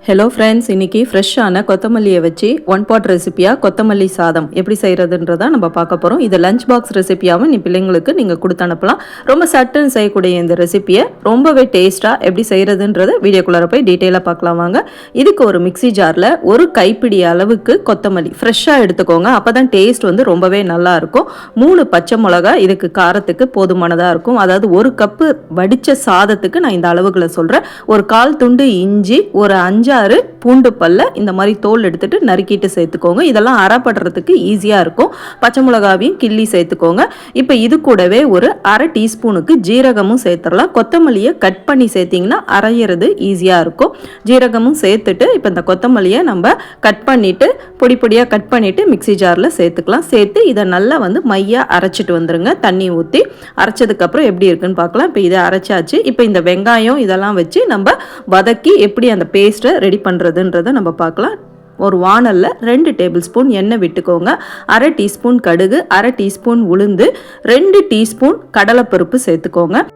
Hello friends, இன்றைக்கி ஃப்ரெஷ்ஷான கொத்தமல்லியை வச்சு ஒன் பாட் ரெசிப்பியாக கொத்தமல்லி சாதம் எப்படி செய்கிறதுன்றதை நம்ம பார்க்க போகிறோம். இது லஞ்ச் பாக்ஸ் ரெசிப்பியாகவும் பிள்ளைங்களுக்கு நீங்கள் கொடுத்து அனுப்பலாம். ரொம்ப சட்டுன்னு செய்யக்கூடிய இந்த ரெசிப்பியை ரொம்பவே டேஸ்ட்டாக எப்படி செய்கிறதுன்றதை வீடியோக்குள்ளார போய் டீட்டெயிலாக பார்க்கலாம் வாங்க. இதுக்கு ஒரு மிக்சி ஜாரில் ஒரு கைப்பிடி அளவுக்கு கொத்தமல்லி ஃப்ரெஷ்ஷாக எடுத்துக்கோங்க. அப்போ தான் டேஸ்ட் வந்து ரொம்பவே நல்லாயிருக்கும். 3 பச்சை மிளகா இதுக்கு காரத்துக்கு போதுமானதாக இருக்கும். அதாவது ஒரு கப்பு வடித்த சாதத்துக்கு நான் இந்த அளவுகளை சொல்கிறேன். ஒரு 1/4 துண்டு இஞ்சி, ஒரு 5-6 பூண்டு பல்ல இந்த மாதிரி தோல் எடுத்துட்டு நறுக்கிட்டு சேர்த்துக்கோங்க. இதெல்லாம் அரைப்படுறதுக்கு ஈஸியாக இருக்கும். பச்சை மிளகாவையும் கிள்ளி சேர்த்துக்கோங்க. இப்போ இது கூடவே ஒரு 1/2 டீஸ்பூனுக்கு ஜீரகமும் சேர்த்துடலாம். கொத்தமல்லியை கட் பண்ணி சேர்த்திங்கன்னா அரைகிறது ஈஸியாக இருக்கும். ஜீரகமும் சேர்த்துட்டு இப்போ இந்த கொத்தமல்லியை நம்ம கட் பண்ணிவிட்டு பொடி பொடியாக கட் பண்ணிவிட்டு மிக்சி ஜாரில் சேர்த்துக்கலாம். சேர்த்து இதை நல்லா வந்து மையாக அரைச்சிட்டு வந்துடுங்க. தண்ணி ஊற்றி அரைச்சதுக்கப்புறம் எப்படி இருக்குன்னு பார்க்கலாம். இப்போ இதை அரைச்சாச்சு. இப்போ இந்த வெங்காயம் இதெல்லாம் வச்சு நம்ம வதக்கி எப்படி அந்த பேஸ்ட்டை ரெடி பண்ணுறதுன்றதை நம்ம பார்க்கலாம். ஒரு வானலில் 2 டேபிள் ஸ்பூன் எண்ணெய் விட்டுக்கோங்க. 1/2 டீஸ்பூன் கடுகு, 1/2 டீஸ்பூன் உளுந்து, 2 டீஸ்பூன் கடலைப்பருப்பு சேர்த்துக்கோங்க.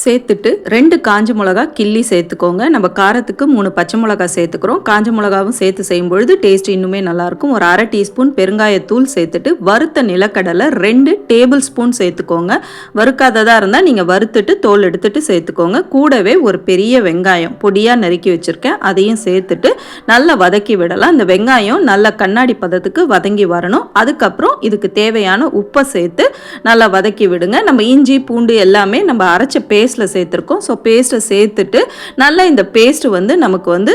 சேர்த்துட்டு 2 காஞ்ச மிளகா கிள்ளி சேர்த்துக்கோங்க. நம்ம காரத்துக்கு 3 பச்சை மிளகா சேர்த்துக்கிறோம். காஞ்ச மிளகாவும் சேர்த்து செய்யும்பொழுது டேஸ்ட் இன்னுமே நல்லாயிருக்கும். ஒரு 1/2 டீஸ்பூன் பெருங்காயத்தூள் சேர்த்துட்டு வறுத்த நிலக்கடலை 2 டேபிள் ஸ்பூன் சேர்த்துக்கோங்க. வறுக்காததாக இருந்தால் நீங்கள் வறுத்துட்டு தோல் எடுத்துட்டு சேர்த்துக்கோங்க. கூடவே ஒரு பெரிய வெங்காயம் பொடியாக நறுக்கி வச்சுருக்கேன், அதையும் சேர்த்துட்டு நல்லா வதக்கி விடலாம். இந்த வெங்காயம் நல்லா கண்ணாடி பதத்துக்கு வதங்கி வரணும். அதுக்கப்புறம் இதுக்கு தேவையான உப்பை சேர்த்து நல்லா வதக்கி விடுங்க. நம்ம இஞ்சி பூண்டு எல்லாமே நம்ம அரைச்ச பேஸ்ட்டில் சேர்த்துருக்கோம். ஸோ பேஸ்ட்டை சேர்த்துட்டு நல்லா இந்த பேஸ்ட்டு வந்து நமக்கு வந்து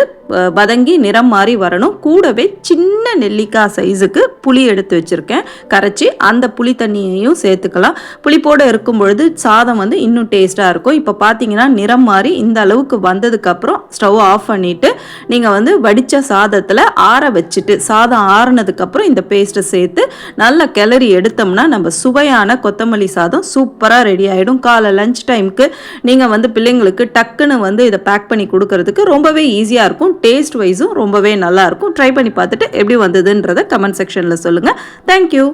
வதங்கி நிறம் மாறி வரணும். கூடவே சின்ன நெல்லிக்காய் சைஸுக்கு புளி எடுத்து வச்சுருக்கேன் கரைச்சி, அந்த புளி தண்ணியையும் சேர்த்துக்கலாம். புளிப்போடு இருக்கும் பொழுது சாதம் வந்து இன்னும் டேஸ்ட்டாக இருக்கும். இப்போ பார்த்தீங்கன்னா நிறம் மாறி இந்த அளவுக்கு வந்ததுக்கப்புறம் ஸ்டவ் ஆஃப் பண்ணிவிட்டு நீங்கள் வந்து வடித்த சாதத்தில் ஆற வச்சுட்டு சாதம் ஆறுனதுக்கப்புறம் இந்த பேஸ்ட்டை சேர்த்து நல்லா கிளறி எடுத்தோம்னா நம்ம சுவையான கொத்தமல்லி சாதம் சூப்பராக ரெடி ஆகிடும். காலை லஞ்ச் டைமுக்கு நீங்கள் வந்து பிள்ளைங்களுக்கு டக்குன்னு வந்து இதை பேக் பண்ணி கொடுக்கறதுக்கு ரொம்பவே ஈஸியாக இருக்கும். டேஸ்ட் வைஸும் ரொம்பவே நல்லா இருக்கும். ட்ரை பண்ணி பார்த்துட்டு எப்படி வந்ததுன்றதை கமெண்ட் செக்ஷனில் சொல்லுங்கள். தேங்க்யூ.